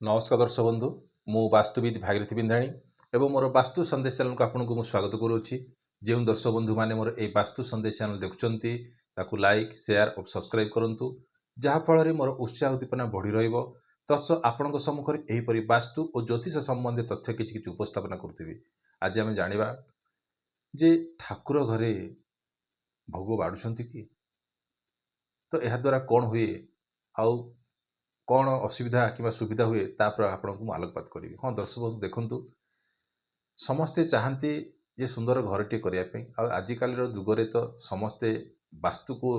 नमस्कार दर्शक बंधु मु वास्तुविद भागीरथी बिंधाणी एवं मोर वास्तु संदेश चैनल को आपको मुझे स्वागत करुच्ची। जो दर्शक बंधु मैंने मोर ए वास्तु संदेश चैनल देखुं लाइक शेयर और सब्सक्राइब करूँ जहाँफल मोर उत्साह उद्दीपना बढ़ी रश आपण सम्मुखें यहीपरि वास्तु और ज्योतिष संबंधी तथ्य किसी उपस्थापना करुँगी। आज आम जाना जे ठाकुर घरे भोग बाढ़ुंट कि तो यह द्वारा कौन हुए आउ कौन असुविधा कि सुविधा हुए तापर आपको आलोकपात करी। हाँ दर्शक बंधु देखु समस्ते चाहती जे सुंदर घरटे करने आजिकल जुगरे तो समस्ते वास्तु को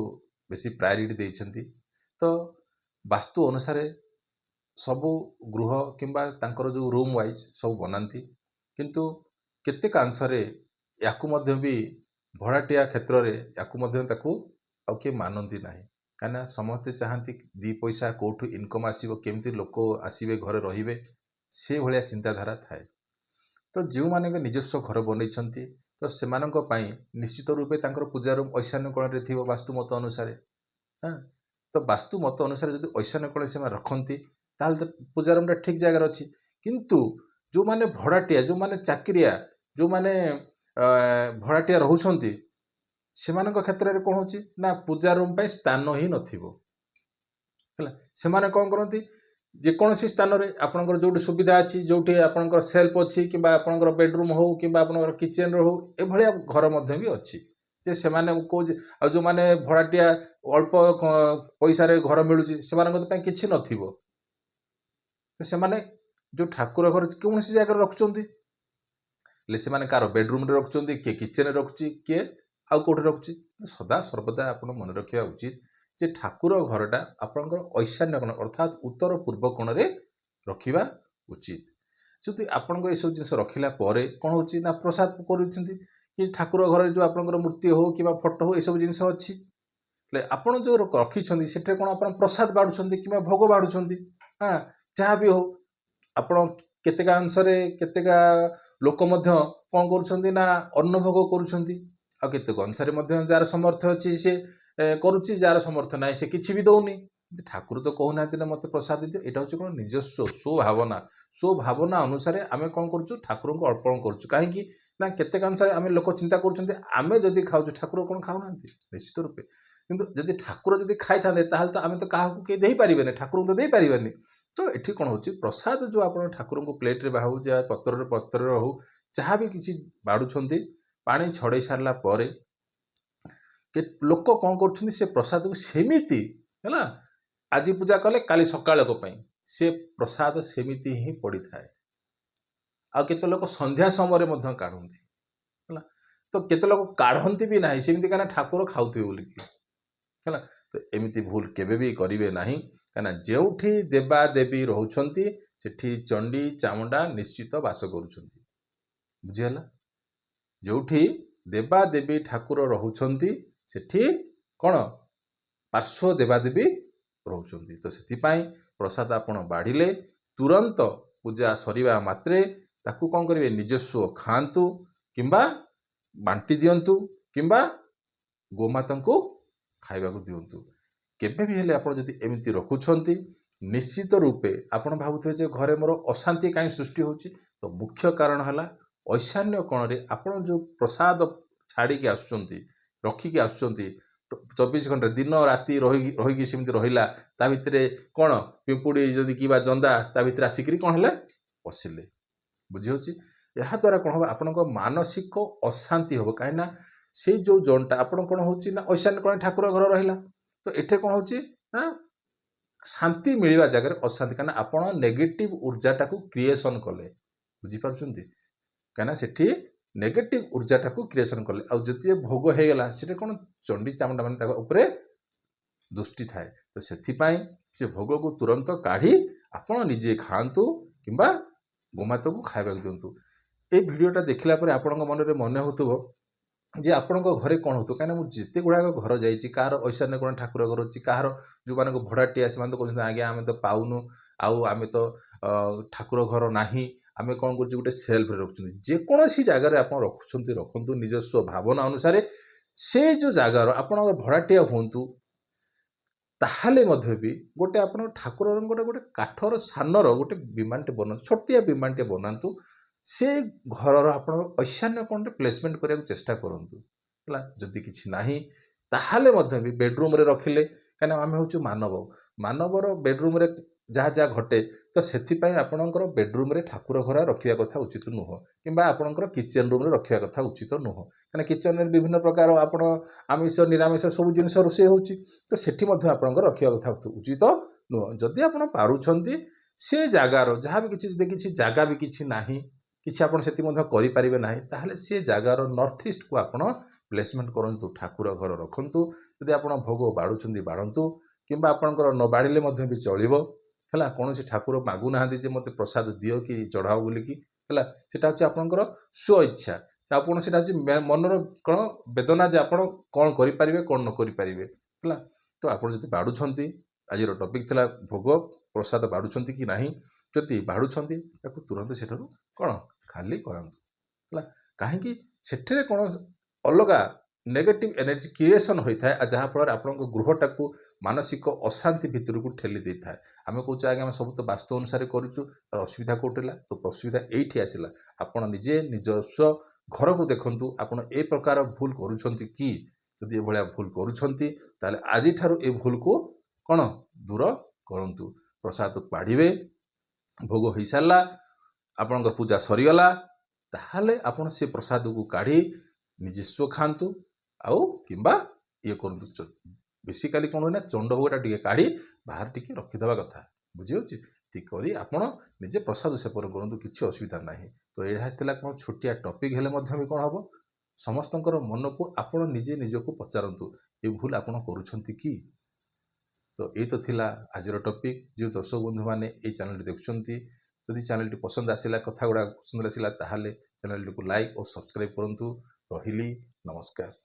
बेसी प्रायोरिटी देइछंती। तो वास्तु अनुसार सबु गृह किंबा तांकर जो रूम वाइज सब बनाती किंतु केतेक अंशरे याकू मध्य भी भड़ाटिया क्षेत्र में याकू किए मानती ना कहीं समस्ते चाहती दी पैसा कौटू इनकम आसो केमती लोक आसवे घरे रे से भाया चिंताधारा थाए। तो जो माने निजस्व घर बन तो से निश्चित रूपे पूजा रूम ऐशान्य कोण थी वास्तु मत अनुसार। हाँ तो वास्तु मत अनुसार जो ऐशान्य कोण से रखती तो पूजा रूम ठीक जगह अच्छी किंतु जो माने भड़ाटिया जो माने चाकरिया जो माने भड़ाटिया रोचंती से क्षेत्र में कौन होची ना पूजा रूम पे स्थान ही नथिबो से माने कौन करती जेकोसी स्थान में आपंकर जो सुविधा अच्छी जो आपंकर सेल्फ अच्छी कि आपंकर बेडरूम हो कि किचेन हो एभलिया घर मध्य भी अच्छी जे से जो माने भड़ाटिया अल्प पैसा घर मिलूँ से किसी नथिबो से जो ठाकुर घर कौन सी जगह रखुंट से कार बेडरूम रखुंट किए किचेन रखुची किए आउ कौटे रखुची सदा सर्वदा आप मन रखा उचित जे ठाकुर घरटा आपंकर ऐशान्य कोण अर्थात उत्तर पूर्व कोण रे रखिबा उचित। जदि आपंकर ये सब जिन रखिला परे कौन होची ना प्रसाद करुछंती कि ठाकुर घर जो आपंकर मूर्ति हो कि फोटो हो ये सब जिन अच्छी आपड़ जो रखिंट से कौन आप प्रसाद बाढ़ुंट कि भोग बाढ़ुंट। हाँ जहाँ भी हो आपण केतेक अंशरे केतेक लोक कौन करुछंती ना अन्न भोग करुछंती आ केतेक अंशरे जार समर्थ अच्छी सी करुच्ची जार समर्थ ना से किसी भी दौनी ठाकुर तो कहूना ना मत प्रसाद दियो यहाँ हूँ कौन निजस्व स्वभावना अनुसार आम कौन करुँ ठाकुर को अर्पण करुँ कहीं ना केतेक अंशरे आम लोक चिंता करें जदि खाऊ ठाकुर कौन खाऊना निश्चित रूपे किंतु जदि ठाकुर जदि खाई था तो आम तो क्या कहीं दे पारे ठाकुर को तो दे पारे। तो ये कौन हो प्रसाद जो आप ठाकुर को प्लेट्रे बाहू या पत्र हो जहाँ भी किसी बाढ़ुंट पानी छड़े सारा पर लोक कौन कर से प्रसाद को सेमिति है आज पूजा कले काली सकाल से प्रसाद सेमिति ही पड़ी थाए आ केते लोक संध्या समय काढ़ती है तो केते लोक काढ़ती भी ना सेमती क्या ठाकुर खाऊे बोलिकी है तो एमती भूल केबे भी करेंगे ना कहीं जो देवा देवी रोचंती सेठी चंडी चामुंडा निश्चित बास करुँच बुझीगला जो देवा देवी ठाकुर रोचंती सेठी कौन पार्श्व देवादेवी रोचंती। तो से प्रसाद आपण बाढ़िले तुरंत पूजा सरीवा मात्रे ताकू कौन करेंगे निजस्व खातु किंबा बांटी दियंतु किंबा गोमाता को खाइबा को दियंतु केबे भी हेले आपण जदि एमिति रखुछंती निश्चित रूपे आपण भाबुथे जे घरे मोर अशांति काई सृष्टि होची तो मुख्य कारण हला ऐशान्य कोण रे आपण जो प्रसाद छाड़ी के आसुचंती रखिकी आसुचंती 24 घंटा दिन राति रही सेमती रहिला ता भितरे कौन पिंपुड़ी जदि किबा जंदा ता भितरे आसिकरी कौन हेले पशिले बुझी होची या द्वारा कौन हो आपण मानसिक अशांति हम कहीं से जो जोनटा आपण कौन हो ऐशान्य कोण ठाकुर घर रहिला तो एठे कौन होची ना शांति मिलवा जगह अशांति कहीं आपण नेगेटिव ऊर्जाटा को क्रिएशन कले बुझीपार्छंती कहीं सेठी नेगेटिव ऊर्जाटा को क्रिएशन कले आदि भोग हो गला से कौन चंडी चामुंडा मान दृष्टि थाए तो से भोग को तुरंत काढ़ी आपण निजे खातु किंबा गोमाता को खाइबा दिंतु। ये वीडियोटा देखला पर आपण मन में मन हो जे आपण घरे कौन हो कहीं मुझे जिते गुड़ाक घर जाइए कहार ऐशान्य कोण ठाकुर घर अच्छी कहार जो मान भड़ाटिया से कहते आज्ञा आम तो पाऊनु आम तो ठाकुर घर ना आम कौन कर गोटे सेल्फ रखुं जेकोसी जगार आप रखुं निजस्व भावना अनुसार से जो जगार आप भड़ाटिया हूँ ତାହେଲେ ମଧ୍ୟ ବି ଗୋଟେ ଆପଣ ଠାକୁରଙ୍କର ଗୋଟେ କାଠର ସାନର ଗୋଟେ ବିମାନଟେ ବନାନ୍ତୁ, ଛୋଟିଆ ବିମାନଟେ ବନାନ୍ତୁ। ସେ ଘରର ଆପଣ ଐଶାନ୍ୟ କୋଣରେ ପ୍ଲେସମେଣ୍ଟ କରିବାକୁ ଚେଷ୍ଟା କରନ୍ତୁ ହେଲା। ଯଦି କିଛି ନାହିଁ ତାହେଲେ ମଧ୍ୟ ବି ବେଡରୁମ୍ରେ ରଖିଲେ, କାହିଁକିନା ଆମେ ହେଉଛୁ ମାନବର ବେଡରୁମ୍ରେ ଯାହା ଯାହା ଘଟେ, ତ ସେଥିପାଇଁ ଆପଣଙ୍କର ବେଡରୁମ୍ରେ ଠାକୁର ଘର ରଖିବା କଥା ଉଚିତ ନୁହଁ, କିମ୍ବା ଆପଣଙ୍କର କିଚେନ୍ ରୁମ୍ରେ ରଖିବା କଥା ଉଚିତ ନୁହଁ। କାହିଁକିନା କିଚେନ୍ରେ ବିଭିନ୍ନ ପ୍ରକାର ଆପଣ ଆମିଷ ନିରାମିଷ ସବୁ ଜିନିଷ ରୋଷେଇ ହେଉଛି, ତ ସେଠି ମଧ୍ୟ ଆପଣଙ୍କର ରଖିବା କଥା ଉଚିତ ନୁହଁ। ଯଦି ଆପଣ ପାରୁଛନ୍ତି ସେ ଜାଗାର ଯାହା ବି କିଛି, ଯଦି କିଛି ଜାଗା ବି କିଛି ନାହିଁ, କିଛି ଆପଣ ସେଠି ମଧ୍ୟ କରିପାରିବେ ନାହିଁ, ତାହେଲେ ସେ ଜାଗାର ନର୍ଥ ଇଷ୍ଟକୁ ଆପଣ ପ୍ଲେସମେଣ୍ଟ କରନ୍ତୁ, ଠାକୁର ଘର ରଖନ୍ତୁ। ଯଦି ଆପଣ ଭୋଗ ବାଢ଼ୁଛନ୍ତି ବାଢ଼ନ୍ତୁ, କିମ୍ବା ଆପଣଙ୍କର ନ ବାଢ଼ିଲେ ମଧ୍ୟ ବି ଚଳିବ ହେଲା। କୌଣସି ଠାକୁର ମାଗୁନାହାନ୍ତି ଯେ ମୋତେ ପ୍ରସାଦ ଦିଅ କି ଚଢ଼ାଅ ବୋଲିକି ହେଲା। ସେଟା ହେଉଛି ଆପଣଙ୍କର ସ୍ୱ ଇଚ୍ଛା। ଆପଣ ସେଟା ହେଉଛି ମନର କ'ଣ ବେଦନା ଯେ ଆପଣ କ'ଣ କରିପାରିବେ କ'ଣ ନ କରିପାରିବେ ହେଲା। ତ ଆପଣ ଯଦି ବାଢ଼ୁଛନ୍ତି, ଆଜିର ଟପିକ୍ ଥିଲା ଭୋଗ ପ୍ରସାଦ ବାଢ଼ୁଛନ୍ତି କି ନାହିଁ। ଯଦି ବାଢ଼ୁଛନ୍ତି ତାକୁ ତୁରନ୍ତ ସେଠାରୁ କ'ଣ ଖାଲି କରାନ୍ତୁ ହେଲା। କାହିଁକି ସେଠାରେ କ'ଣ ଅଲଗା ନେଗେଟିଭ୍ ଏନର୍ଜି କ୍ରିଏସନ୍ ହୋଇଥାଏ, ଯାହାଫଳରେ ଆପଣଙ୍କ ଗୃହଟାକୁ ମାନସିକ ଅଶାନ୍ତି ଭିତରକୁ ଠେଲି ଦେଇଥାଏ। ଆମେ କହୁଛୁ ଆଜ୍ଞା ଆମେ ସବୁ ତ ବାସ୍ତୁ ଅନୁସାରେ କରୁଛୁ, ତାର ଅସୁବିଧା କେଉଁଠି ହେଲା? ତ ଅସୁବିଧା ଏଇଠି ଆସିଲା। ଆପଣ ନିଜେ ନିଜସ୍ୱ ଘରକୁ ଦେଖନ୍ତୁ, ଆପଣ ଏ ପ୍ରକାର ଭୁଲ କରୁଛନ୍ତି କି? ଯଦି ଏଭଳିଆ ଭୁଲ କରୁଛନ୍ତି ତାହେଲେ ଆଜିଠାରୁ ଏ ଭୁଲକୁ କ'ଣ ଦୂର କରନ୍ତୁ। ପ୍ରସାଦ ବାଢ଼ିବେ, ଭୋଗ ହୋଇସାରିଲା, ଆପଣଙ୍କର ପୂଜା ସରିଗଲା, ତାହେଲେ ଆପଣ ସେ ପ୍ରସାଦକୁ କାଢ଼ି ନିଜସ୍ୱ ଖାଆନ୍ତୁ, ଆଉ କିମ୍ବା ଇଏ କରନ୍ତୁ। ବେସିକାଲି କ'ଣ ହୁଏ ନା, ଚଣ୍ଡଭୋଗଟା ଟିକେ କାଢ଼ି ବାହାରେ ଟିକେ ରଖିଦେବା କଥା, ବୁଝିହେଉଛି। ଏତିକି କରି ଆପଣ ନିଜେ ପ୍ରସାଦ ସେବନ କରନ୍ତୁ, କିଛି ଅସୁବିଧା ନାହିଁ। ତ ଏହା ଥିଲା କ'ଣ ଛୋଟିଆ ଟପିକ୍, ହେଲେ ମଧ୍ୟ ବି କ'ଣ ହେବ, ସମସ୍ତଙ୍କର ମନକୁ ଆପଣ ନିଜେ ନିଜକୁ ପଚାରନ୍ତୁ, ଏ ଭୁଲ ଆପଣ କରୁଛନ୍ତି କି? ତ ଏଇ ତ ଥିଲା ଆଜିର ଟପିକ୍। ଯେଉଁ ଦର୍ଶକ ବନ୍ଧୁମାନେ ଏଇ ଚ୍ୟାନେଲଟି ଦେଖୁଛନ୍ତି, ଯଦି ଚ୍ୟାନେଲଟି ପସନ୍ଦ ଆସିଲା, କଥା ଗୁଡ଼ା ପସନ୍ଦ ଆସିଲା, ତାହେଲେ ଚ୍ୟାନେଲଟିକୁ ଲାଇକ୍ ଓ ସବସ୍କ୍ରାଇବ୍ କରନ୍ତୁ। ରହିଲି, ନମସ୍କାର।